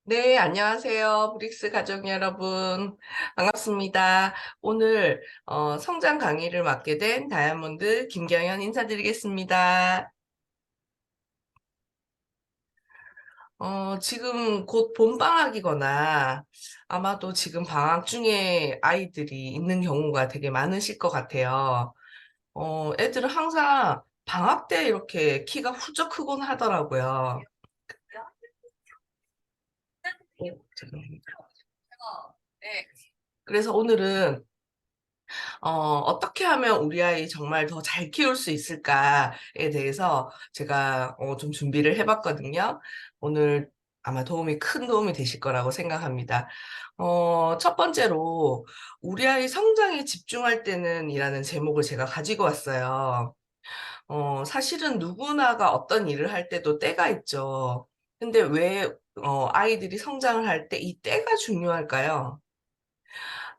네, 안녕하세요. 브릭스 가족 여러분. 반갑습니다. 오늘 성장 강의를 맡게 된 다이아몬드 김경현 인사드리겠습니다. 지금 곧 봄방학이거나 아마도 지금 방학 중에 아이들이 있는 경우가 되게 많으실 것 같아요. 애들은 항상 방학 때 이렇게 키가 훌쩍 크곤 하더라고요. 죄송합니다. 그래서 오늘은 어떻게 하면 우리 아이 정말 더 잘 키울 수 있을까에 대해서 제가 좀 준비를 해봤거든요. 오늘 아마 큰 도움이 되실 거라고 생각합니다. 첫 번째로 우리 아이 성장에 집중할 때는 이라는 제목을 제가 가지고 왔어요. 사실은 누구나가 어떤 일을 할 때도 때가 있죠. 근데 왜 아이들이 성장을 할 때 이 때가 중요할까요?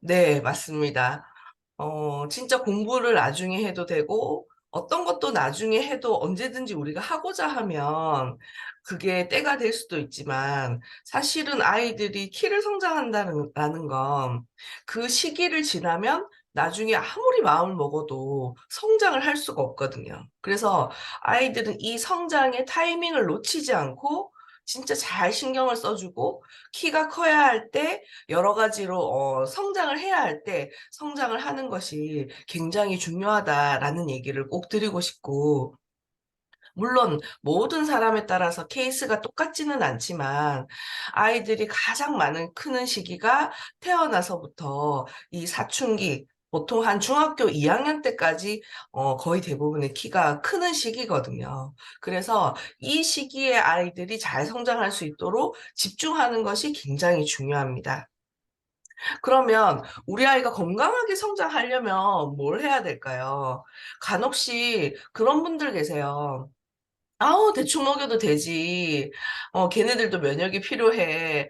네, 맞습니다. 진짜 공부를 나중에 해도 되고, 어떤 것도 나중에 해도 언제든지 우리가 하고자 하면 그게 때가 될 수도 있지만, 사실은 아이들이 키를 성장한다는 건 그 시기를 지나면 나중에 아무리 마음을 먹어도 성장을 할 수가 없거든요. 그래서 아이들은 이 성장의 타이밍을 놓치지 않고 진짜 잘 신경을 써주고 키가 커야 할 때 여러 가지로 성장을 해야 할 때 성장을 하는 것이 굉장히 중요하다라는 얘기를 꼭 드리고 싶고, 물론 모든 사람에 따라서 케이스가 똑같지는 않지만 아이들이 가장 많은 크는 시기가 태어나서부터 이 사춘기, 보통 한 중학교 2학년 때까지 거의 대부분의 키가 크는 시기거든요. 그래서 이 시기에 아이들이 잘 성장할 수 있도록 집중하는 것이 굉장히 중요합니다. 그러면 우리 아이가 건강하게 성장하려면 뭘 해야 될까요? 간혹시 그런 분들 계세요. 아우, 대충 먹여도 되지. 걔네들도 면역이 필요해.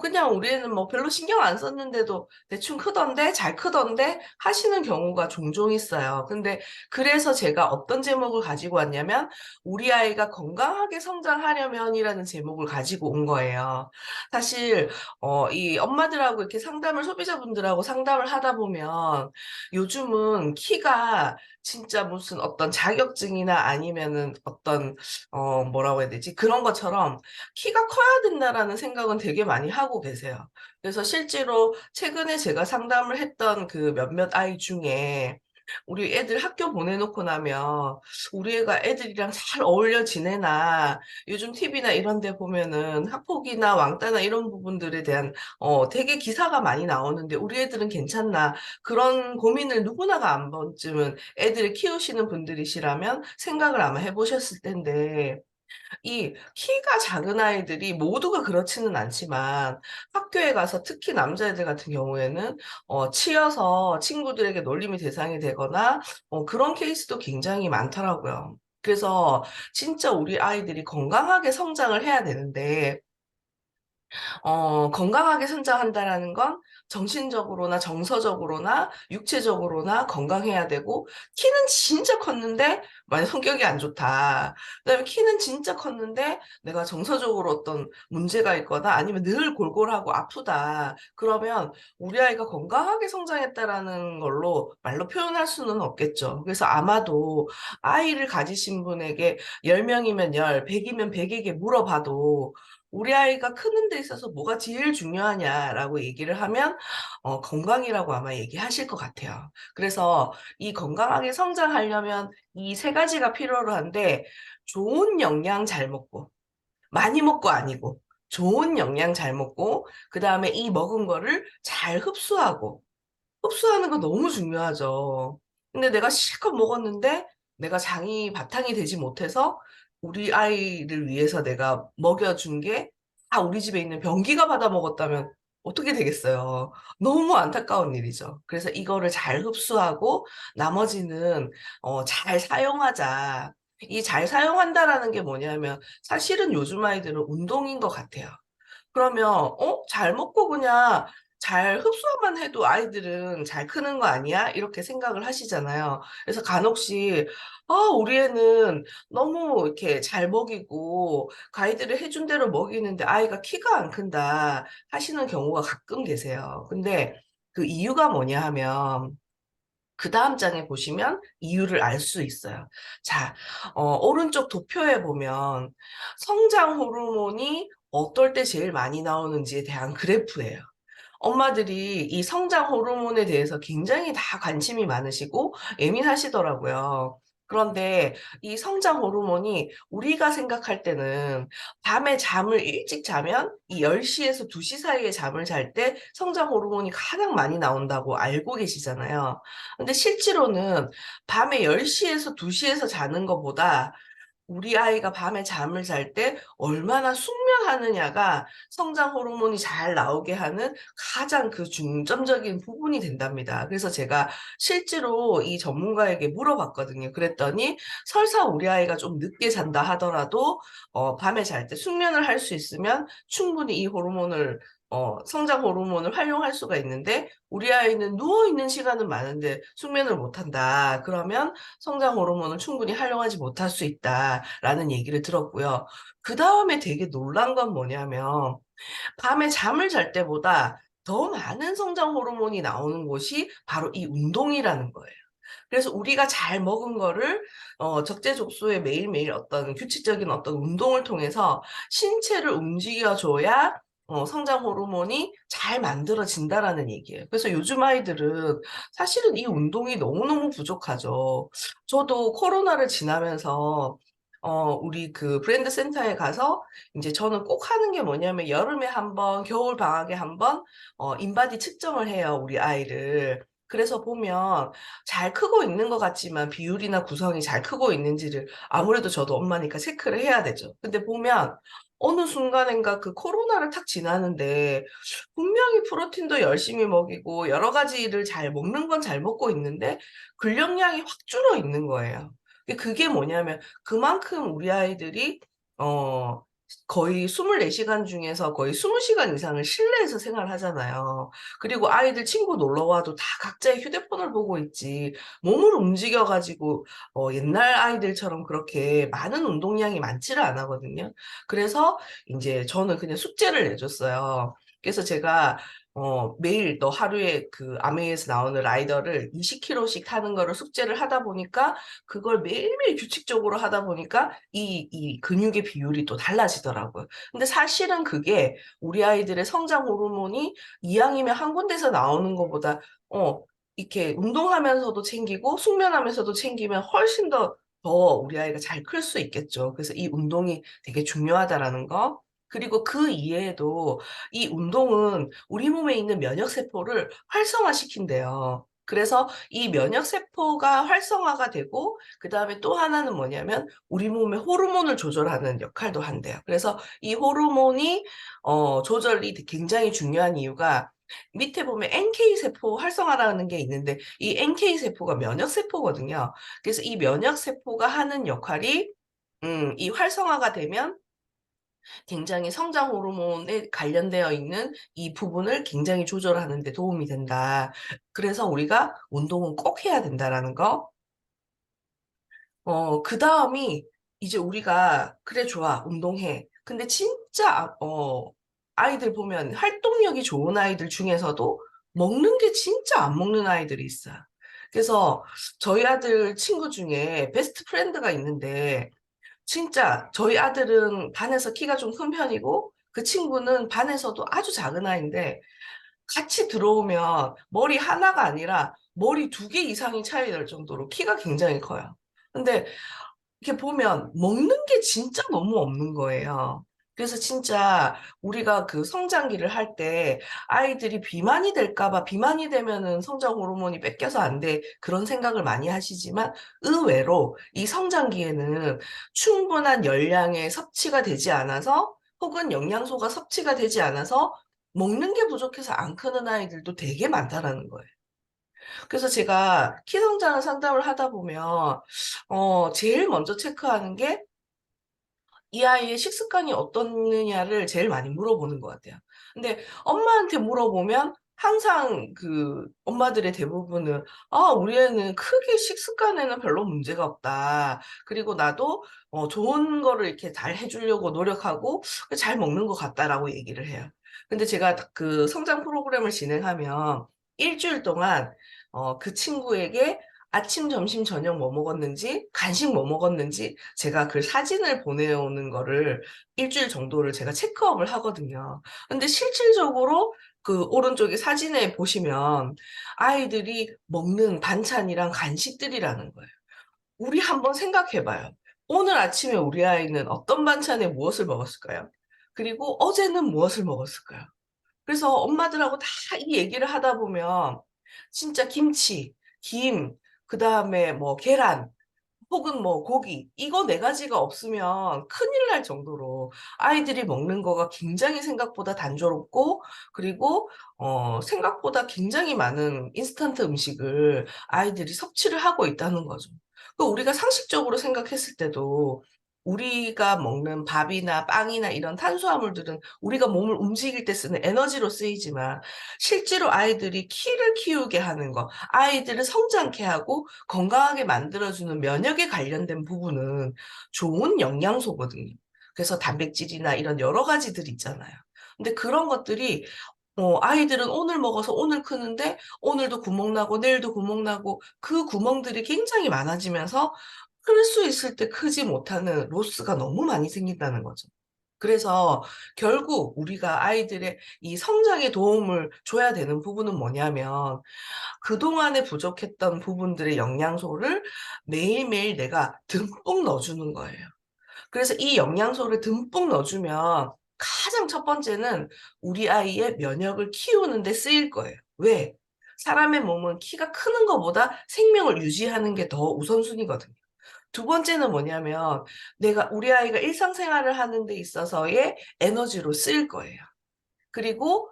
그냥 우리 애는 뭐 별로 신경 안 썼는데도 대충 크던데, 잘 크던데 하시는 경우가 종종 있어요. 근데 그래서 제가 어떤 제목을 가지고 왔냐면, 우리 아이가 건강하게 성장하려면이라는 제목을 가지고 온 거예요. 사실, 이 엄마들하고 이렇게 소비자분들하고 상담을 하다 보면 요즘은 키가 진짜 무슨 어떤 자격증이나 아니면은 어떤 뭐라고 해야 되지? 그런 것처럼 키가 커야 된다라는 생각은 되게 많이 하고 계세요. 그래서 실제로 최근에 제가 상담을 했던 그 몇몇 아이 중에 우리 애들 학교 보내놓고 나면 우리 애가 애들이랑 잘 어울려 지내나 요즘 TV나 이런 데 보면은 학폭이나 왕따나 이런 부분들에 대한 되게 기사가 많이 나오는데 우리 애들은 괜찮나 그런 고민을 누구나가 한 번쯤은 애들을 키우시는 분들이시라면 생각을 아마 해보셨을 텐데 이 키가 작은 아이들이 모두가 그렇지는 않지만 학교에 가서 특히 남자애들 같은 경우에는 치여서 친구들에게 놀림의 대상이 되거나 그런 케이스도 굉장히 많더라고요. 그래서 진짜 우리 아이들이 건강하게 성장을 해야 되는데 건강하게 성장한다라는 건 정신적으로나 정서적으로나 육체적으로나 건강해야 되고, 키는 진짜 컸는데, 만약 성격이 안 좋다. 그다음에 키는 진짜 컸는데, 내가 정서적으로 어떤 문제가 있거나 아니면 늘 골골하고 아프다. 그러면 우리 아이가 건강하게 성장했다라는 걸로 말로 표현할 수는 없겠죠. 그래서 아마도 아이를 가지신 분에게 10명이면 10, 100이면 100에게 물어봐도 우리 아이가 크는 데 있어서 뭐가 제일 중요하냐라고 얘기를 하면 건강이라고 아마 얘기하실 것 같아요. 그래서 이 건강하게 성장하려면 이 세 가지가 필요로 한데 좋은 영양 잘 먹고 많이 먹고 아니고 좋은 영양 잘 먹고 그다음에 이 먹은 거를 잘 흡수하고 흡수하는 거 너무 중요하죠. 근데 내가 실컷 먹었는데 내가 장이 바탕이 되지 못해서 우리 아이를 위해서 내가 먹여준 게 다 우리 집에 있는 변기가 받아 먹었다면 어떻게 되겠어요? 너무 안타까운 일이죠. 그래서 이거를 잘 흡수하고 나머지는 잘 사용하자. 이 잘 사용한다라는 게 뭐냐면 사실은 요즘 아이들은 운동인 것 같아요. 그러면 잘 먹고 그냥 잘 흡수만 해도 아이들은 잘 크는 거 아니야? 이렇게 생각을 하시잖아요. 그래서 간혹씩, 우리 애는 너무 이렇게 잘 먹이고, 가이드를 해준 대로 먹이는데 아이가 키가 안 큰다 하시는 경우가 가끔 계세요. 근데 그 이유가 뭐냐 하면, 그 다음 장에 보시면 이유를 알 수 있어요. 자, 오른쪽 도표에 보면 성장 호르몬이 어떨 때 제일 많이 나오는지에 대한 그래프예요. 엄마들이 이 성장 호르몬에 대해서 굉장히 다 관심이 많으시고 예민하시더라고요. 그런데 이 성장 호르몬이 우리가 생각할 때는 밤에 잠을 일찍 자면 이 10시에서 2시 사이에 잠을 잘 때 성장 호르몬이 가장 많이 나온다고 알고 계시잖아요. 근데 실제로는 밤에 10시에서 2시에서 자는 것보다 우리 아이가 밤에 잠을 잘 때 얼마나 숙면하느냐가 성장 호르몬이 잘 나오게 하는 가장 그 중점적인 부분이 된답니다. 그래서 제가 실제로 이 전문가에게 물어봤거든요. 그랬더니 설사 우리 아이가 좀 늦게 잔다 하더라도 밤에 잘 때 숙면을 할 수 있으면 충분히 이 호르몬을 성장 호르몬을 활용할 수가 있는데 우리 아이는 누워있는 시간은 많은데 숙면을 못한다. 그러면 성장 호르몬을 충분히 활용하지 못할 수 있다라는 얘기를 들었고요. 그 다음에 되게 놀란 건 뭐냐면 밤에 잠을 잘 때보다 더 많은 성장 호르몬이 나오는 곳이 바로 이 운동이라는 거예요. 그래서 우리가 잘 먹은 거를 적재적소에 매일매일 어떤 규칙적인 어떤 운동을 통해서 신체를 움직여줘야 성장 호르몬이 잘 만들어진다라는 얘기예요. 그래서 요즘 아이들은 사실은 이 운동이 너무너무 부족하죠. 저도 코로나를 지나면서 우리 그 브랜드 센터에 가서 이제 저는 꼭 하는 게 뭐냐면 여름에 한 번, 겨울 방학에 한 번, 인바디 측정을 해요, 우리 아이를. 그래서 보면 잘 크고 있는 것 같지만 비율이나 구성이 잘 크고 있는지를 아무래도 저도 엄마니까 체크를 해야 되죠. 근데 보면 어느 순간인가 그 코로나를 탁 지나는데 분명히 프로틴도 열심히 먹이고 여러 가지를 잘 먹는 건 잘 먹고 있는데 근력량이 확 줄어 있는 거예요. 그게 뭐냐면 그만큼 우리 아이들이 어 거의 24시간 중에서 거의 20시간 이상을 실내에서 생활하잖아요. 그리고 아이들 친구 놀러 와도 다 각자의 휴대폰을 보고 있지. 몸을 움직여가지고 옛날 아이들처럼 그렇게 많은 운동량이 많지를 않거든요. 그래서 이제 저는 그냥 숙제를 내줬어요. 그래서 제가 매일 너 하루에 그 아메이에서 나오는 라이더를 20km씩 타는 거를 숙제를 하다 보니까 그걸 매일매일 규칙적으로 하다 보니까 이 근육의 비율이 또 달라지더라고요. 근데 사실은 그게 우리 아이들의 성장 호르몬이 이왕이면 한 군데서 나오는 것보다 이렇게 운동하면서도 챙기고 숙면하면서도 챙기면 훨씬 더 우리 아이가 잘 클 수 있겠죠. 그래서 이 운동이 되게 중요하다라는 거. 그리고 그 이외에도 이 운동은 우리 몸에 있는 면역세포를 활성화시킨대요. 그래서 이 면역세포가 활성화가 되고, 그 다음에 또 하나는 뭐냐면, 우리 몸의 호르몬을 조절하는 역할도 한대요. 그래서 이 호르몬이, 조절이 굉장히 중요한 이유가, 밑에 보면 NK세포 활성화라는 게 있는데, 이 NK세포가 면역세포거든요. 그래서 이 면역세포가 하는 역할이, 이 활성화가 되면 굉장히 성장 호르몬에 관련되어 있는 이 부분을 굉장히 조절하는 데 도움이 된다. 그래서 우리가 운동은 꼭 해야 된다라는 거. 그 다음이 이제 우리가 그래 좋아 운동해. 근데 진짜 아이들 보면 활동력이 좋은 아이들 중에서도 먹는 게 진짜 안 먹는 아이들이 있어요. 그래서 저희 아들 친구 중에 베스트 프렌드가 있는데 진짜 저희 아들은 반에서 키가 좀 큰 편이고 그 친구는 반에서도 아주 작은 아이인데 같이 들어오면 머리 하나가 아니라 머리 2개 이상이 차이 날 정도로 키가 굉장히 커요. 근데 이렇게 보면 먹는 게 진짜 너무 없는 거예요. 그래서 진짜 우리가 그 성장기를 할 때 아이들이 비만이 될까 봐 비만이 되면은 성장 호르몬이 뺏겨서 안 돼. 그런 생각을 많이 하시지만 의외로 이 성장기에는 충분한 열량의 섭취가 되지 않아서 혹은 영양소가 섭취가 되지 않아서 먹는 게 부족해서 안 크는 아이들도 되게 많다라는 거예요. 그래서 제가 키 성장을 상담을 하다 보면, 제일 먼저 체크하는 게 이 아이의 식습관이 어떻느냐를 제일 많이 물어보는 것 같아요. 근데 엄마한테 물어보면 항상 그 엄마들의 대부분은 우리 애는 크게 식습관에는 별로 문제가 없다. 그리고 나도 좋은 거를 이렇게 잘 해주려고 노력하고 잘 먹는 것 같다라고 얘기를 해요. 근데 제가 그 성장 프로그램을 진행하면 일주일 동안 그 친구에게 아침, 점심, 저녁 뭐 먹었는지, 간식 뭐 먹었는지 제가 그 사진을 보내오는 거를 일주일 정도를 제가 체크업을 하거든요. 근데 실질적으로 그 오른쪽에 사진에 보시면 아이들이 먹는 반찬이랑 간식들이라는 거예요. 우리 한번 생각해봐요. 오늘 아침에 우리 아이는 어떤 반찬에 무엇을 먹었을까요? 그리고 어제는 무엇을 먹었을까요? 그래서 엄마들하고 다 이 얘기를 하다 보면 진짜 김치, 김, 그 다음에 뭐 계란, 혹은 뭐 고기, 이거 네 가지가 없으면 큰일 날 정도로 아이들이 먹는 거가 굉장히 생각보다 단조롭고, 그리고 생각보다 굉장히 많은 인스턴트 음식을 아이들이 섭취를 하고 있다는 거죠. 그 우리가 상식적으로 생각했을 때도 우리가 먹는 밥이나 빵이나 이런 탄수화물들은 우리가 몸을 움직일 때 쓰는 에너지로 쓰이지만, 실제로 아이들이 키를 키우게 하는 거, 아이들을 성장케 하고 건강하게 만들어주는 면역에 관련된 부분은 좋은 영양소거든요. 그래서 단백질이나 이런 여러 가지들 있잖아요. 근데 그런 것들이 아이들은 오늘 먹어서 오늘 크는데 오늘도 구멍 나고 내일도 구멍 나고 그 구멍들이 굉장히 많아지면서 클 수 있을 때 크지 못하는 로스가 너무 많이 생긴다는 거죠. 그래서 결국 우리가 아이들의 이 성장에 도움을 줘야 되는 부분은 뭐냐면, 그동안에 부족했던 부분들의 영양소를 매일매일 내가 듬뿍 넣어주는 거예요. 그래서 이 영양소를 듬뿍 넣어주면 가장 첫 번째는 우리 아이의 면역을 키우는 데 쓰일 거예요. 왜? 사람의 몸은 키가 크는 것보다 생명을 유지하는 게 더 우선순위거든요. 두 번째는 뭐냐면 내가 우리 아이가 일상생활을 하는 데 있어서의 에너지로 쓰일 거예요. 그리고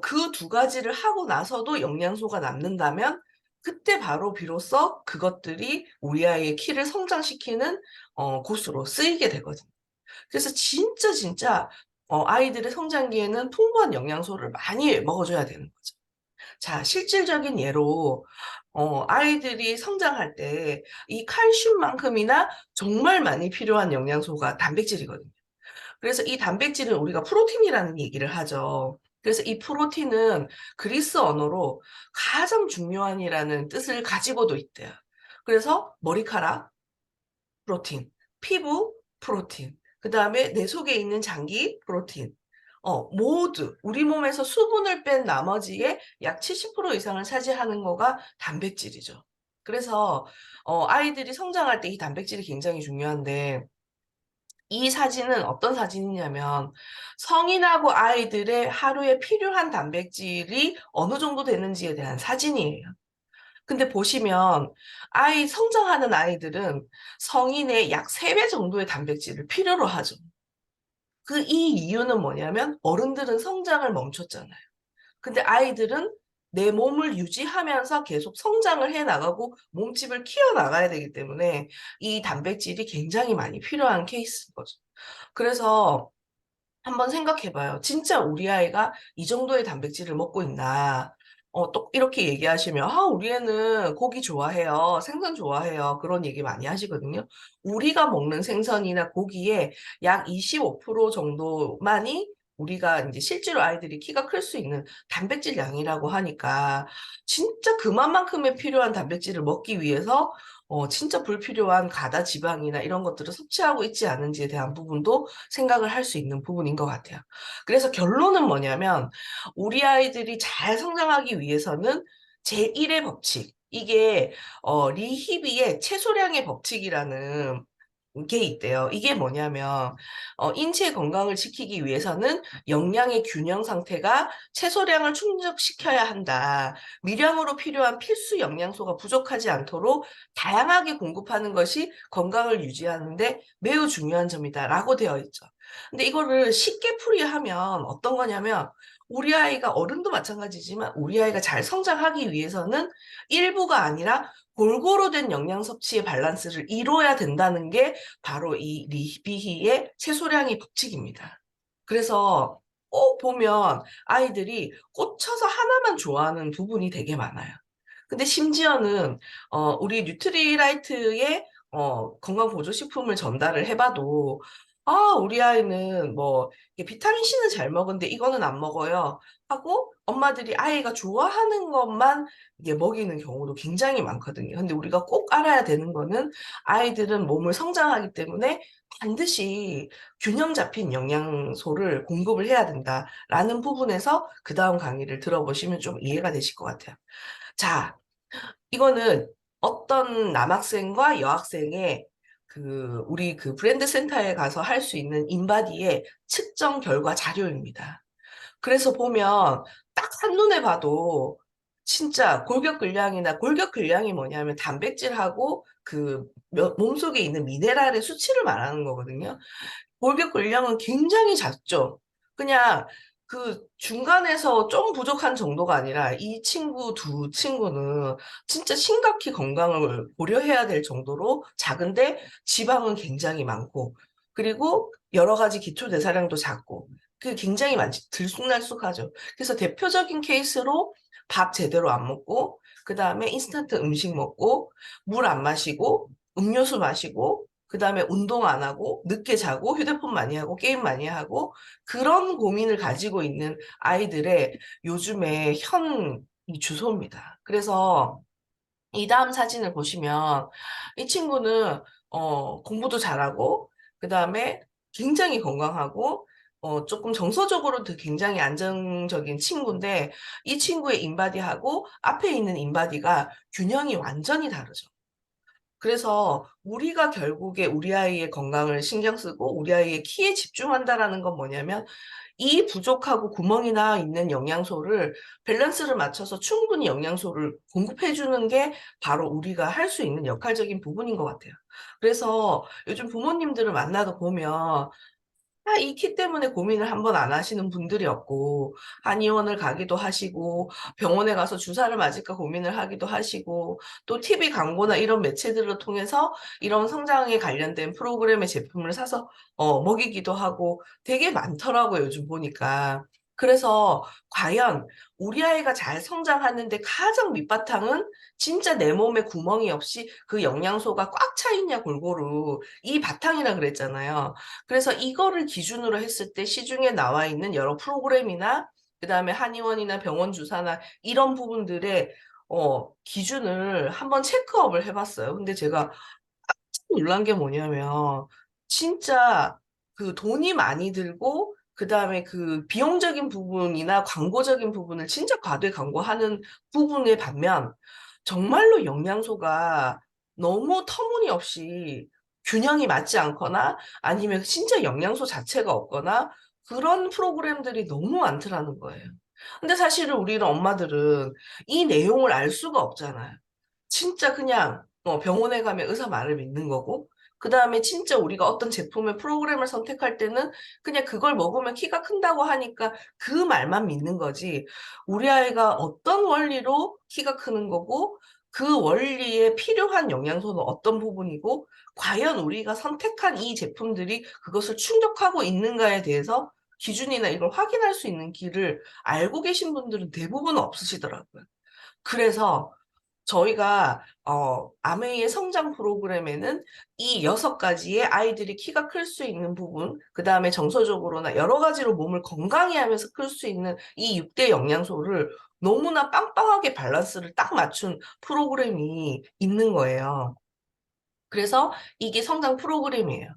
그 두 가지를 하고 나서도 영양소가 남는다면 그때 바로 비로소 그것들이 우리 아이의 키를 성장시키는 곳으로 쓰이게 되거든요. 그래서 진짜 아이들의 성장기에는 풍부한 영양소를 많이 먹어줘야 되는 거죠. 자, 실질적인 예로 아이들이 성장할 때 이 칼슘만큼이나 정말 많이 필요한 영양소가 단백질이거든요. 그래서 이 단백질은 우리가 프로틴이라는 얘기를 하죠. 그래서 이 프로틴은 그리스 언어로 가장 중요한이라는 뜻을 가지고도 있대요. 그래서 머리카락, 프로틴, 피부, 프로틴, 그 다음에 내 속에 있는 장기, 프로틴. 모두 우리 몸에서 수분을 뺀 나머지의 약 70% 이상을 차지하는 거가 단백질이죠. 그래서 아이들이 성장할 때 이 단백질이 굉장히 중요한데, 이 사진은 어떤 사진이냐면 성인하고 아이들의 하루에 필요한 단백질이 어느 정도 되는지에 대한 사진이에요. 근데 보시면 성장하는 아이들은 성인의 약 3배 정도의 단백질을 필요로 하죠. 이 이유는 뭐냐면 어른들은 성장을 멈췄잖아요. 근데 아이들은 내 몸을 유지하면서 계속 성장을 해 나가고 몸집을 키워 나가야 되기 때문에 이 단백질이 굉장히 많이 필요한 케이스인 거죠. 그래서 한번 생각해봐요. 진짜 우리 아이가 이 정도의 단백질을 먹고 있나? 또 이렇게 얘기하시면, 우리 애는 고기 좋아해요. 생선 좋아해요. 그런 얘기 많이 하시거든요. 우리가 먹는 생선이나 고기의 약 25% 정도만이 우리가 이제 실제로 아이들이 키가 클 수 있는 단백질 양이라고 하니까 진짜 그만큼의 필요한 단백질을 먹기 위해서 진짜 불필요한 가다 지방이나 이런 것들을 섭취하고 있지 않은지에 대한 부분도 생각을 할 수 있는 부분인 것 같아요. 그래서 결론은 뭐냐면 우리 아이들이 잘 성장하기 위해서는 제1의 법칙, 이게 리히비의 채소량의 법칙이라는 게 있대요. 이게 뭐냐면 인체 건강을 지키기 위해서는 영양의 균형 상태가 채소량을 충족시켜야 한다. 미량으로 필요한 필수 영양소가 부족하지 않도록 다양하게 공급하는 것이 건강을 유지하는데 매우 중요한 점이다라고 되어 있죠. 근데 이거를 쉽게 풀이하면 어떤 거냐면 우리 아이가 어른도 마찬가지지만 우리 아이가 잘 성장하기 위해서는 일부가 아니라 골고루 된 영양 섭취의 밸런스를 이뤄야 된다는 게 바로 이 리비히의 채소량의 법칙입니다. 그래서 꼭 보면 아이들이 꽂혀서 하나만 좋아하는 부분이 되게 많아요. 근데 심지어는 우리 뉴트리라이트의 건강보조식품을 전달을 해봐도 우리 아이는 뭐 비타민 C는 잘 먹는데 이거는 안 먹어요 하고 엄마들이 아이가 좋아하는 것만 이게 먹이는 경우도 굉장히 많거든요. 근데 우리가 꼭 알아야 되는 거는 아이들은 몸을 성장하기 때문에 반드시 균형 잡힌 영양소를 공급을 해야 된다라는 부분에서 그 다음 강의를 들어보시면 좀 이해가 되실 것 같아요. 자, 이거는 어떤 남학생과 여학생의 우리 그 브랜드 센터에 가서 할 수 있는 인바디의 측정 결과 자료입니다. 그래서 보면 딱 한눈에 봐도 진짜 골격근량이 뭐냐면 단백질하고 몸속에 있는 미네랄의 수치를 말하는 거거든요. 골격근량은 굉장히 작죠. 그냥 그 중간에서 좀 부족한 정도가 아니라 이 두 친구는 진짜 심각히 건강을 고려해야 될 정도로 작은데 지방은 굉장히 많고 그리고 여러 가지 기초 대사량도 작고 그 굉장히 많지 들쑥날쑥하죠. 그래서 대표적인 케이스로 밥 제대로 안 먹고 그 다음에 인스턴트 음식 먹고 물 안 마시고 음료수 마시고 그 다음에 운동 안 하고, 늦게 자고, 휴대폰 많이 하고, 게임 많이 하고, 그런 고민을 가지고 있는 아이들의 요즘의 이 주소입니다. 그래서 이 다음 사진을 보시면 이 친구는, 공부도 잘하고, 그 다음에 굉장히 건강하고, 조금 정서적으로도 굉장히 안정적인 친구인데, 이 친구의 인바디하고 앞에 있는 인바디가 균형이 완전히 다르죠. 그래서 우리가 결국에 우리 아이의 건강을 신경 쓰고 우리 아이의 키에 집중한다라는 건 뭐냐면 이 부족하고 구멍이나 있는 영양소를 밸런스를 맞춰서 충분히 영양소를 공급해 주는 게 바로 우리가 할 수 있는 역할적인 부분인 것 같아요. 그래서 요즘 부모님들을 만나도 보면 이 키 때문에 고민을 한 번 안 하시는 분들이 없고, 한의원을 가기도 하시고, 병원에 가서 주사를 맞을까 고민을 하기도 하시고, 또 TV 광고나 이런 매체들을 통해서 이런 성장에 관련된 프로그램의 제품을 사서 먹이기도 하고 되게 많더라고요, 요즘 보니까. 그래서 과연 우리 아이가 잘 성장하는데 가장 밑바탕은 진짜 내 몸에 구멍이 없이 그 영양소가 꽉 차 있냐 골고루 이 바탕이라 그랬잖아요. 그래서 이거를 기준으로 했을 때 시중에 나와 있는 여러 프로그램이나 그다음에 한의원이나 병원 주사나 이런 부분들의 기준을 한번 체크업을 해봤어요. 근데 제가 놀란 게 뭐냐면 진짜 그 돈이 많이 들고 그다음에 그 비용적인 부분이나 광고적인 부분을 진짜 과대 광고하는 부분에 반면 정말로 영양소가 너무 터무니없이 균형이 맞지 않거나 아니면 진짜 영양소 자체가 없거나 그런 프로그램들이 너무 많더라는 거예요. 근데 사실은 우리는 엄마들은 이 내용을 알 수가 없잖아요. 진짜 그냥 병원에 가면 의사 말을 믿는 거고, 그 다음에 진짜 우리가 어떤 제품의 프로그램을 선택할 때는 그냥 그걸 먹으면 키가 큰다고 하니까 그 말만 믿는 거지. 우리 아이가 어떤 원리로 키가 크는 거고, 그 원리에 필요한 영양소는 어떤 부분이고, 과연 우리가 선택한 이 제품들이 그것을 충족하고 있는가에 대해서 기준이나 이걸 확인할 수 있는 길을 알고 계신 분들은 대부분 없으시더라고요. 그래서 저희가 아메이의 성장 프로그램에는 이 6가지의 아이들이 키가 클 수 있는 부분, 그 다음에 정서적으로나 여러 가지로 몸을 건강히 하면서 클 수 있는 이 6대 영양소를 너무나 빵빵하게 밸런스를 딱 맞춘 프로그램이 있는 거예요. 그래서 이게 성장 프로그램이에요.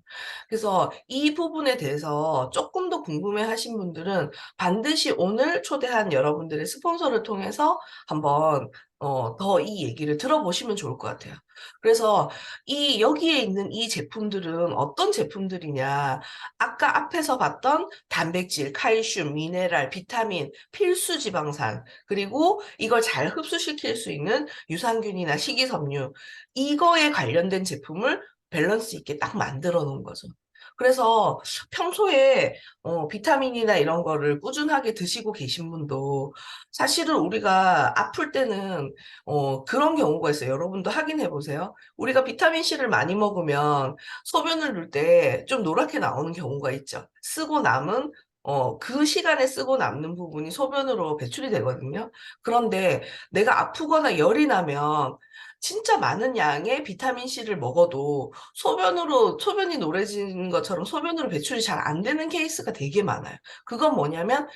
그래서 이 부분에 대해서 조금 더 궁금해 하신 분들은 반드시 오늘 초대한 여러분들의 스폰서를 통해서 한번 더 이 얘기를 들어보시면 좋을 것 같아요. 그래서 여기에 있는 이 제품들은 어떤 제품들이냐. 아까 앞에서 봤던 단백질, 칼슘, 미네랄, 비타민, 필수 지방산, 그리고 이걸 잘 흡수시킬 수 있는 유산균이나 식이섬유, 이거에 관련된 제품을 밸런스 있게 딱 만들어 놓은 거죠. 그래서 평소에 비타민이나 이런 거를 꾸준하게 드시고 계신 분도 사실은 우리가 아플 때는 그런 경우가 있어요. 여러분도 확인해 보세요. 우리가 비타민C를 많이 먹으면 소변을 넣을 때 좀 노랗게 나오는 경우가 있죠. 쓰고 남은 그 시간에 쓰고 남는 부분이 소변으로 배출이 되거든요. 그런데 내가 아프거나 열이 나면 진짜 많은 양의 비타민 C를 먹어도 소변이 노래지는 것처럼 소변으로 배출이 잘 안 되는 케이스가 되게 많아요. 그건 뭐냐면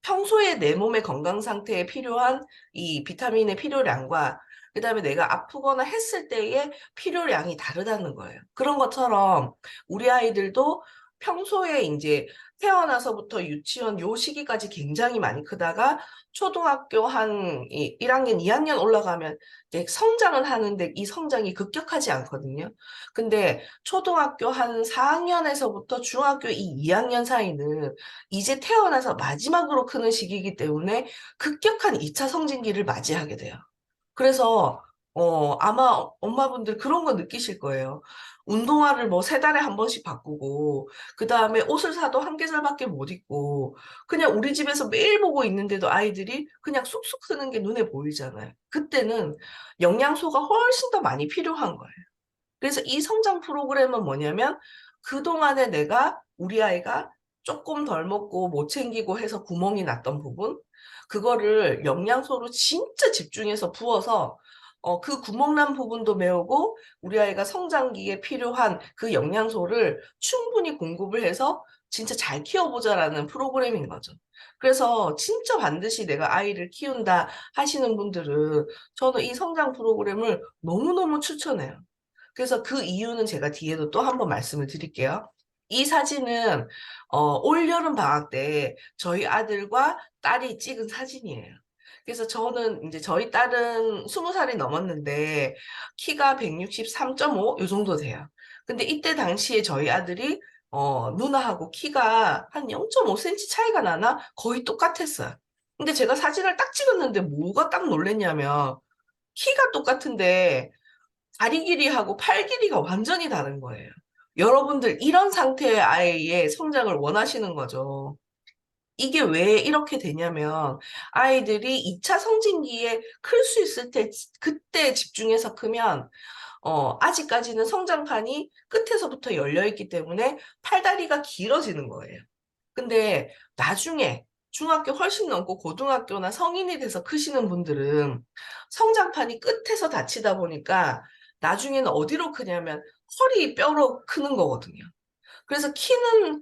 평소에 내 몸의 건강 상태에 필요한 이 비타민의 필요량과 그다음에 내가 아프거나 했을 때의 필요량이 다르다는 거예요. 그런 것처럼 우리 아이들도 평소에 이제 태어나서부터 유치원 요 시기까지 굉장히 많이 크다가 초등학교 한 1학년, 2학년 올라가면 이제 성장은 하는데 이 성장이 급격하지 않거든요. 근데 초등학교 한 4학년에서부터 중학교 2학년 사이는 이제 태어나서 마지막으로 크는 시기이기 때문에 급격한 2차 성징기를 맞이하게 돼요. 그래서 아마 엄마분들 그런 거 느끼실 거예요. 운동화를 뭐 3달에 한 번씩 바꾸고 그 다음에 옷을 사도 한 계절밖에 못 입고 그냥 우리 집에서 매일 보고 있는데도 아이들이 그냥 쑥쑥 크는 게 눈에 보이잖아요. 그때는 영양소가 훨씬 더 많이 필요한 거예요. 그래서 이 성장 프로그램은 뭐냐면 그동안에 우리 아이가 조금 덜 먹고 못 챙기고 해서 구멍이 났던 부분, 그거를 영양소로 진짜 집중해서 부어서 그 구멍 난 부분도 메우고 우리 아이가 성장기에 필요한 그 영양소를 충분히 공급을 해서 진짜 잘 키워보자라는 프로그램인 거죠. 그래서 진짜 반드시 내가 아이를 키운다 하시는 분들은 저는 이 성장 프로그램을 너무너무 추천해요. 그래서 그 이유는 제가 뒤에도 또 한 번 말씀을 드릴게요. 이 사진은 올여름 방학 때 저희 아들과 딸이 찍은 사진이에요. 그래서 저는 이제 저희 딸은 20살이 넘었는데 키가 163.5 요 정도 돼요. 근데 이때 당시에 저희 아들이 누나하고 키가 한 0.5cm 차이가 나나 거의 똑같았어요. 근데 제가 사진을 딱 찍었는데 뭐가 딱 놀랬냐면 키가 똑같은데 다리 길이하고 팔 길이가 완전히 다른 거예요. 여러분들 이런 상태의 아이의 성장을 원하시는 거죠. 이게 왜 이렇게 되냐면 아이들이 2차 성징기에 클 수 있을 때 그때 집중해서 크면 아직까지는 성장판이 끝에서부터 열려 있기 때문에 팔다리가 길어지는 거예요. 근데 나중에 중학교 훨씬 넘고 고등학교나 성인이 돼서 크시는 분들은 성장판이 끝에서 닫히다 보니까 나중에는 어디로 크냐면 허리 뼈로 크는 거거든요. 그래서 키는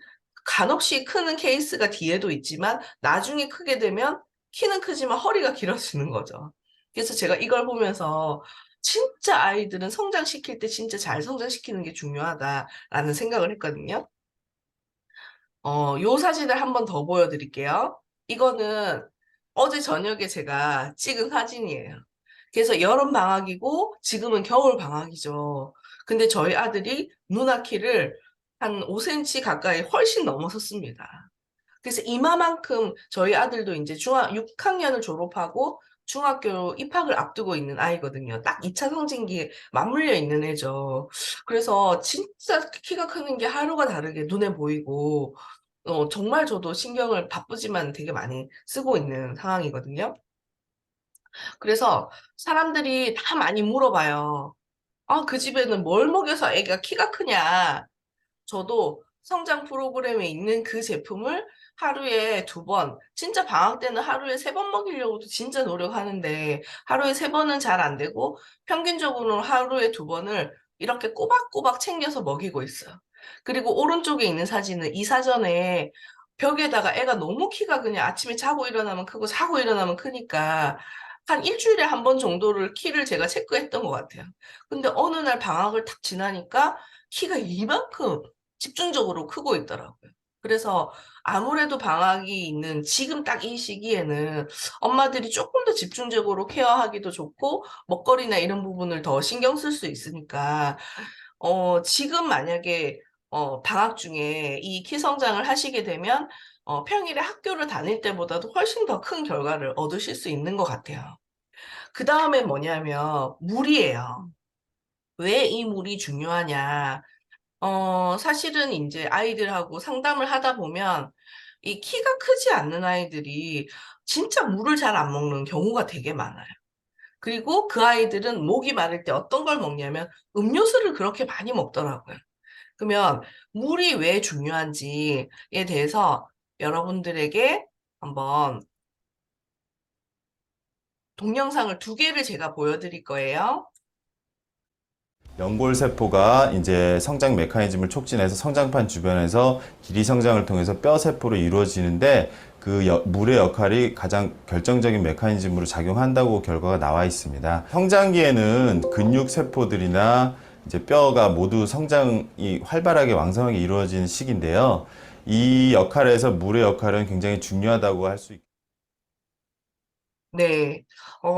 간혹시 크는 케이스가 뒤에도 있지만 나중에 크게 되면 키는 크지만 허리가 길어지는 거죠. 그래서 제가 이걸 보면서 진짜 아이들은 성장시킬 때 진짜 잘 성장시키는 게 중요하다라는 생각을 했거든요. 요 사진을 한번 더 보여드릴게요. 이거는 어제 저녁에 제가 찍은 사진이에요. 그래서 여름 방학이고 지금은 겨울 방학이죠. 근데 저희 아들이 누나 키를 한 5cm 가까이 훨씬 넘어섰습니다. 그래서 이마만큼 저희 아들도 이제 6학년을 졸업하고 중학교 입학을 앞두고 있는 아이거든요. 딱 2차 성징기에 맞물려 있는 애죠. 그래서 진짜 키가 크는 게 하루가 다르게 눈에 보이고, 정말 저도 신경을 바쁘지만 되게 많이 쓰고 있는 상황이거든요. 그래서 사람들이 다 많이 물어봐요. 아, 그 집에는 뭘 먹여서 애가 키가 크냐? 저도 성장 프로그램에 있는 그 제품을 하루에 2번, 진짜 방학 때는 하루에 3번 먹이려고도 진짜 노력하는데 하루에 3번은 잘 안 되고 평균적으로 하루에 2번을 이렇게 꼬박꼬박 챙겨서 먹이고 있어요. 그리고 오른쪽에 있는 사진은 이 사전에 벽에다가 애가 너무 키가 그냥 아침에 자고 일어나면 크고 자고 일어나면 크니까 한 일주일에 한 번 정도를 키를 제가 체크했던 것 같아요. 근데 어느 날 방학을 탁 지나니까 키가 이만큼 집중적으로 크고 있더라고요. 그래서 아무래도 방학이 있는 지금 딱 이 시기에는 엄마들이 조금 더 집중적으로 케어하기도 좋고 먹거리나 이런 부분을 더 신경 쓸 수 있으니까 지금 만약에 방학 중에 이 키 성장을 하시게 되면 평일에 학교를 다닐 때보다도 훨씬 더 큰 결과를 얻으실 수 있는 것 같아요. 그 다음에 뭐냐면 물이에요. 왜 이 물이 중요하냐? 사실은 이제 아이들하고 상담을 하다 보면 이 키가 크지 않는 아이들이 진짜 물을 잘 안 먹는 경우가 되게 많아요. 그리고 그 아이들은 목이 마를 때 어떤 걸 먹냐면 음료수를 그렇게 많이 먹더라고요. 그러면 물이 왜 중요한지에 대해서 여러분들에게 한번 동영상을 두 개를 제가 보여드릴 거예요. 연골세포가 이제 성장 메커니즘을 촉진해서 성장판 주변에서 길이 성장을 통해서 뼈세포로 이루어지는데 물의 역할이 가장 결정적인 메커니즘으로 작용한다고 결과가 나와 있습니다. 성장기에는 근육세포들이나 이제 뼈가 모두 성장이 활발하게 왕성하게 이루어지는 시기인데요. 이 역할에서 물의 역할은 굉장히 중요하다고 할 수 있습니다. 네,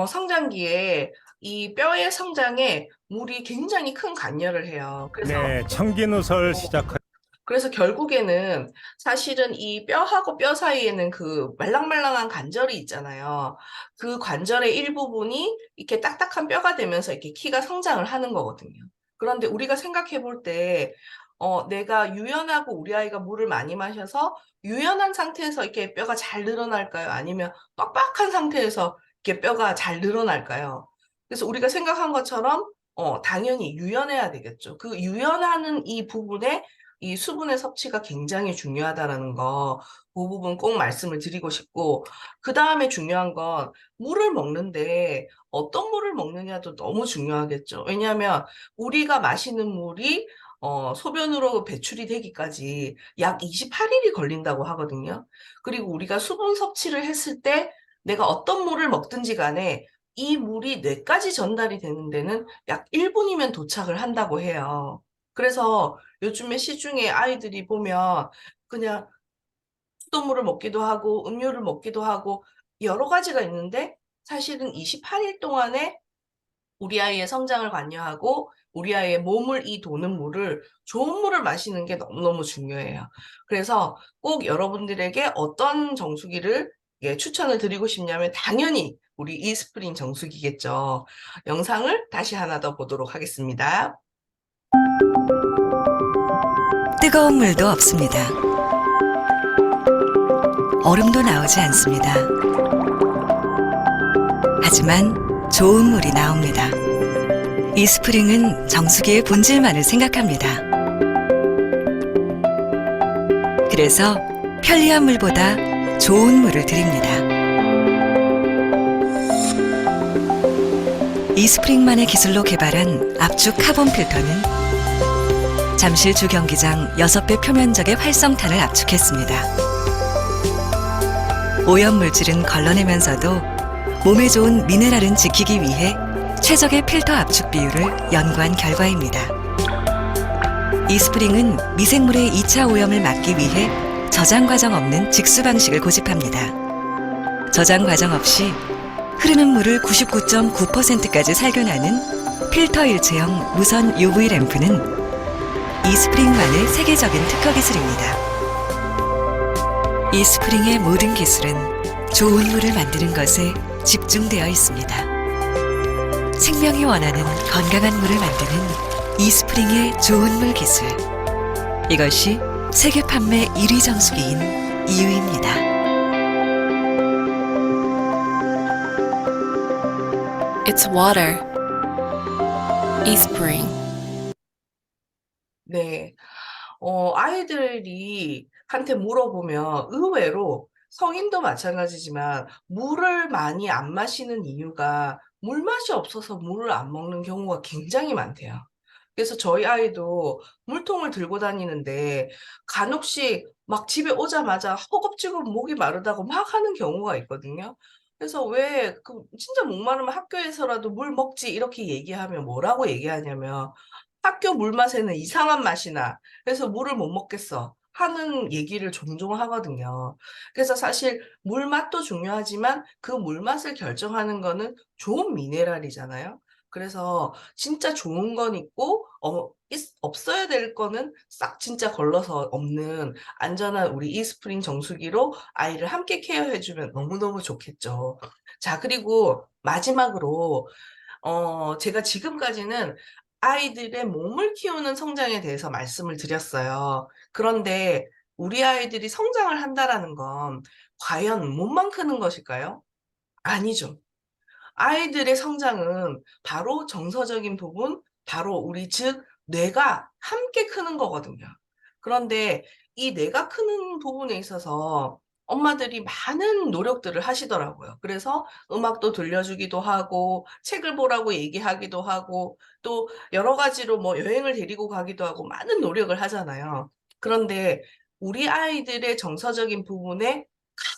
성장기에 이 뼈의 성장에 물이 굉장히 큰 관여를 해요. 네, 청기누설 어, 시작하. 그래서 결국에는 사실은 이 뼈하고 뼈 사이에는 그 말랑말랑한 관절이 있잖아요. 그 관절의 일부분이 이렇게 딱딱한 뼈가 되면서 이렇게 키가 성장을 하는 거거든요. 그런데 우리가 생각해 볼 때, 내가 유연하고 우리 아이가 물을 많이 마셔서 유연한 상태에서 이렇게 뼈가 잘 늘어날까요? 아니면 빡빡한 상태에서 이렇게 뼈가 잘 늘어날까요? 그래서 우리가 생각한 것처럼, 당연히 유연해야 되겠죠. 그 유연하는 이 부분에 이 수분의 섭취가 굉장히 중요하다라는 거, 그 부분 꼭 말씀을 드리고 싶고, 그 다음에 중요한 건 물을 먹는데 어떤 물을 먹느냐도 너무 중요하겠죠. 왜냐하면 우리가 마시는 물이 소변으로 배출이 되기까지 약 28일이 걸린다고 하거든요. 그리고 우리가 수분 섭취를 했을 때 내가 어떤 물을 먹든지 간에 이 물이 뇌까지 전달이 되는 데는 약 1분이면 도착을 한다고 해요. 그래서 요즘에 시중에 아이들이 보면 그냥 수돗물을 먹기도 하고 음료를 먹기도 하고 여러 가지가 있는데 사실은 28일 동안에 우리 아이의 성장을 관여하고 우리 아이의 몸을 이 도는 물을 좋은 물을 마시는 게 너무너무 중요해요. 그래서 꼭 여러분들에게 어떤 정수기를 추천을 드리고 싶냐면 당연히 우리 이스프링 정수기겠죠. 영상을 다시 하나 더 보도록 하겠습니다. 뜨거운 물도 없습니다. 얼음도 나오지 않습니다. 하지만 좋은 물이 나옵니다. 이스프링은 정수기의 본질만을 생각합니다. 그래서 편리한 물보다 좋은 물을 드립니다. 이스프링만의 기술로 개발한 압축 카본 필터는 잠실 주경기장 6배 표면적의 활성탄을 압축했습니다. 오염물질은 걸러내면서도 몸에 좋은 미네랄은 지키기 위해 최적의 필터 압축 비율을 연구한 결과입니다. 이스프링은 미생물의 2차 오염을 막기 위해 저장 과정 없는 직수 방식을 고집합니다. 저장 과정 없이 흐르는 물을 99.9%까지 살균하는 필터 일체형 무선 UV 램프는 이스프링만의 세계적인 특허 기술입니다. 이스프링의 모든 기술은 좋은 물을 만드는 것에 집중되어 있습니다. 생명이 원하는 건강한 물을 만드는 이스프링의 좋은 물 기술. 이것이 세계 판매 1위 정수기인 이유입니다. It's water. Eastspring. 네. 아이들이 한테 물어보면 의외로 성인도 마찬가지지만 물을 많이 안 마시는 이유가 물맛이 없어서 물을 안 먹는 경우가 굉장히 많대요. 그래서 저희 아이도 물통을 들고 다니는데 간혹씩 막 집에 오자마자 허겁지겁 목이 마르다고 막 하는 경우가 있거든요. 그래서 왜 진짜 목마르면 학교에서라도 물 먹지 이렇게 얘기하면 뭐라고 얘기하냐면 학교 물맛에는 이상한 맛이 나. 그래서 물을 못 먹겠어. 하는 얘기를 종종 하거든요. 그래서 사실 물맛도 중요하지만 그 물맛을 결정하는 거는 좋은 미네랄이잖아요. 그래서 진짜 좋은 건 있고, 없어야 될 거는 싹 진짜 걸러서 없는 안전한 우리 이스프링 정수기로 아이를 함께 케어해주면 너무너무 좋겠죠. 자, 그리고 마지막으로 제가 지금까지는 아이들의 몸을 키우는 성장에 대해서 말씀을 드렸어요. 그런데 우리 아이들이 성장을 한다라는 건 과연 몸만 크는 것일까요? 아니죠. 아이들의 성장은 바로 정서적인 부분, 바로 우리 즉 뇌가 함께 크는 거거든요. 그런데 이 뇌가 크는 부분에 있어서 엄마들이 많은 노력들을 하시더라고요. 그래서 음악도 들려주기도 하고, 책을 보라고 얘기하기도 하고, 또 여러 가지로 뭐 여행을 데리고 가기도 하고, 많은 노력을 하잖아요. 그런데 우리 아이들의 정서적인 부분에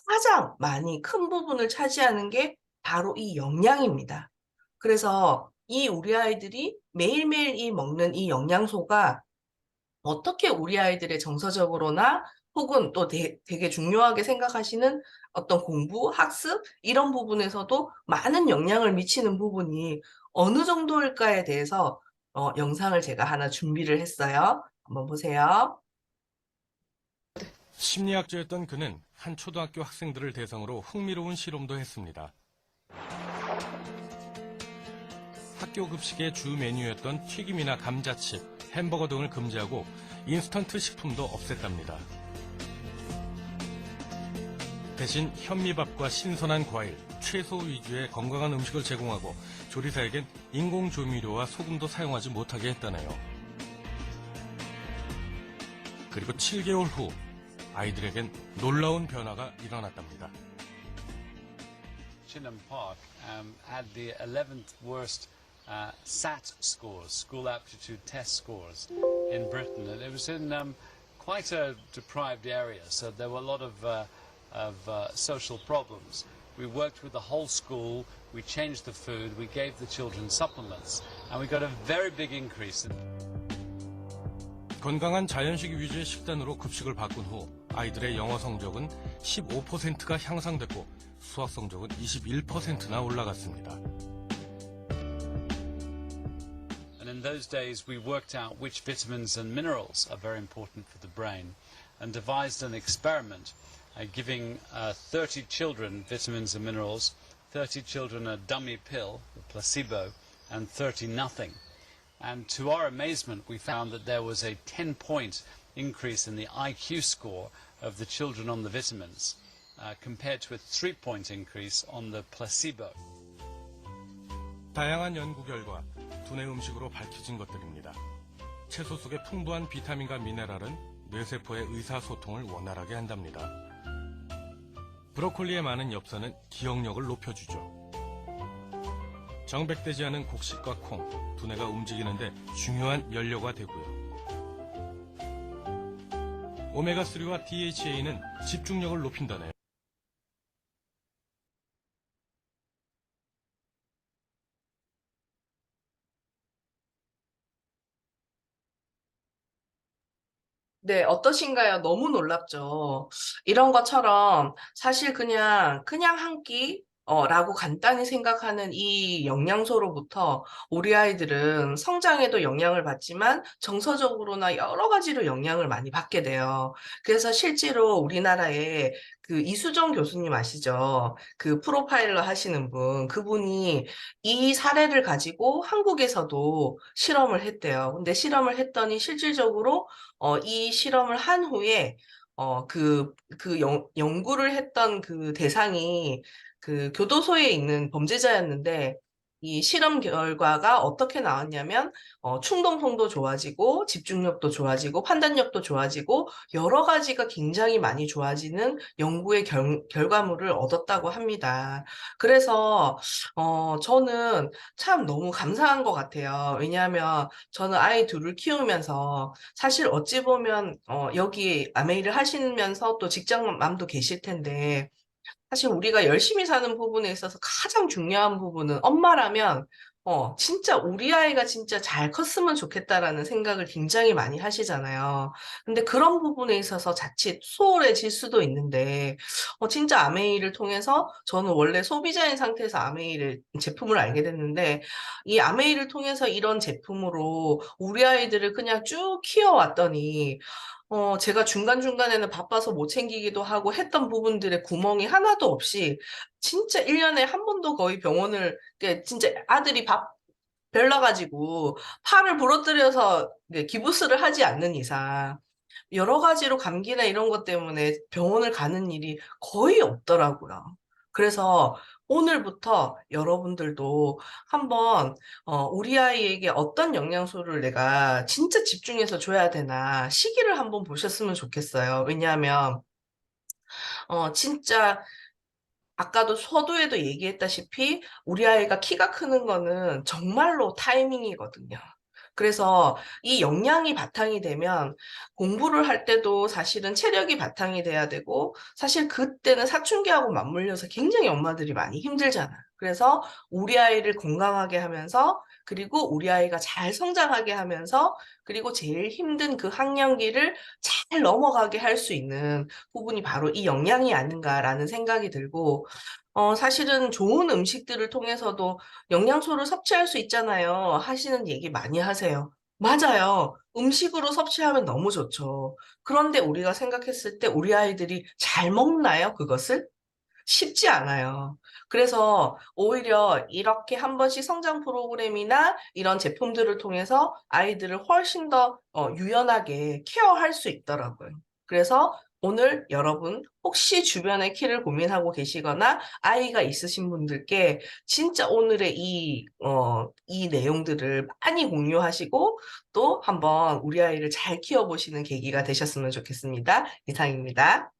가장 많이 큰 부분을 차지하는 게 바로 이 영양입니다. 그래서 이 우리 아이들이 매일매일 이 먹는 이 영양소가 어떻게 우리 아이들의 정서적으로나 혹은 또 되게 중요하게 생각하시는 어떤 공부, 학습 이런 부분에서도 많은 영향을 미치는 부분이 어느 정도일까에 대해서 영상을 제가 하나 준비를 했어요. 한번 보세요. 심리학자였던 그는 한 초등학교 학생들을 대상으로 흥미로운 실험도 했습니다. 학교 급식의 주 메뉴였던 튀김이나 감자칩, 햄버거 등을 금지하고 인스턴트 식품도 없앴답니다. 대신 현미밥과 신선한 과일, 채소 위주의 건강한 음식을 제공하고 조리사에겐 인공 조미료와 소금도 사용하지 못하게 했다네요. 그리고 7개월 후 아이들에겐 놀라운 변화가 일어났답니다. Chinham Park had the 11th worst SAT scores, School Aptitude Test scores, in Britain. And it was in quite a deprived area, so there were a lot of social problems. We worked with the whole school, we changed the food, we gave the children supplements, and we got a very big increase. 건강한 자연식 위주의 식단으로 급식을 바꾼 후 아이들의 영어 성적은 15%가 향상됐고 수학 성적은 21%나 올라갔습니다. And in those days we worked out which vitamins and minerals are very important for the brain and devised an experiment giving 30 children vitamins and minerals, 30 children a dummy pill, a placebo, and 30 nothing. And to our amazement, we found that there was a 10-point increase in the IQ score of the children on the vitamins, compared to a 3-point increase on the placebo. 다양한 연구 결과 두뇌 음식으로 밝혀진 것들입니다. 채소 속의 풍부한 비타민과 미네랄은 뇌세포의 의사소통을 원활하게 한답니다. 브로콜리에 많은 엽산은 기억력을 높여주죠. 정백되지 않은 곡식과 콩, 두뇌가 움직이는데 중요한 연료가 되고요. 오메가3와 DHA는 집중력을 높인다네요. 네, 어떠신가요? 너무 놀랍죠? 이런 것처럼 사실 그냥 한 끼, 라고 간단히 생각하는 이 영양소로부터 우리 아이들은 성장에도 영향을 받지만 정서적으로나 여러 가지로 영향을 많이 받게 돼요. 그래서 실제로 우리나라에 그 이수정 교수님 아시죠? 그 프로파일러 하시는 분, 그분이 이 사례를 가지고 한국에서도 실험을 했대요. 근데 실험을 했더니 실질적으로 이 실험을 한 후에, 연구를 했던 그 대상이 그 교도소에 있는 범죄자였는데, 이 실험 결과가 어떻게 나왔냐면, 충동성도 좋아지고, 집중력도 좋아지고, 판단력도 좋아지고, 여러 가지가 굉장히 많이 좋아지는 연구의 결과물을 얻었다고 합니다. 그래서, 저는 참 너무 감사한 것 같아요. 왜냐하면 저는 아이 둘을 키우면서 사실 어찌 보면 여기 아메이를 하시면서 또 직장맘도 계실 텐데 사실 우리가 열심히 사는 부분에 있어서 가장 중요한 부분은 엄마라면 진짜 우리 아이가 진짜 잘 컸으면 좋겠다라는 생각을 굉장히 많이 하시잖아요. 근데 그런 부분에 있어서 자칫 소홀해질 수도 있는데 진짜 아메이를 통해서 저는 원래 소비자인 상태에서 아메이를 제품을 알게 됐는데 이 아메이를 통해서 이런 제품으로 우리 아이들을 그냥 쭉 키워왔더니 제가 중간중간에는 바빠서 못 챙기기도 하고 했던 부분들의 구멍이 하나도 없이 진짜 1년에 한 번도 거의 병원을, 진짜 아들이 밥 별나가지고 팔을 부러뜨려서 기부스를 하지 않는 이상 여러 가지로 감기나 이런 것 때문에 병원을 가는 일이 거의 없더라고요. 그래서 오늘부터 여러분들도 한번 우리 아이에게 어떤 영양소를 내가 진짜 집중해서 줘야 되나 시기를 한번 보셨으면 좋겠어요. 왜냐하면 진짜 아까도 서두에도 얘기했다시피 우리 아이가 키가 크는 거는 정말로 타이밍이거든요. 그래서 이 역량이 바탕이 되면 공부를 할 때도 사실은 체력이 바탕이 돼야 되고 사실 그때는 사춘기하고 맞물려서 굉장히 엄마들이 많이 힘들잖아요. 그래서 우리 아이를 건강하게 하면서 그리고 우리 아이가 잘 성장하게 하면서 그리고 제일 힘든 그 학년기를 잘 넘어가게 할 수 있는 부분이 바로 이 역량이 아닌가라는 생각이 들고 사실은 좋은 음식들을 통해서도 영양소를 섭취할 수 있잖아요. 하시는 얘기 많이 하세요. 맞아요. 음식으로 섭취하면 너무 좋죠. 그런데 우리가 생각했을 때 우리 아이들이 잘 먹나요, 그것을? 쉽지 않아요. 그래서 오히려 이렇게 한 번씩 성장 프로그램이나 이런 제품들을 통해서 아이들을 훨씬 더 유연하게 케어할 수 있더라고요. 그래서 오늘 여러분 혹시 주변에 키를 고민하고 계시거나 아이가 있으신 분들께 진짜 오늘의 이 내용들을 많이 공유하시고 또 한번 우리 아이를 잘 키워보시는 계기가 되셨으면 좋겠습니다. 이상입니다.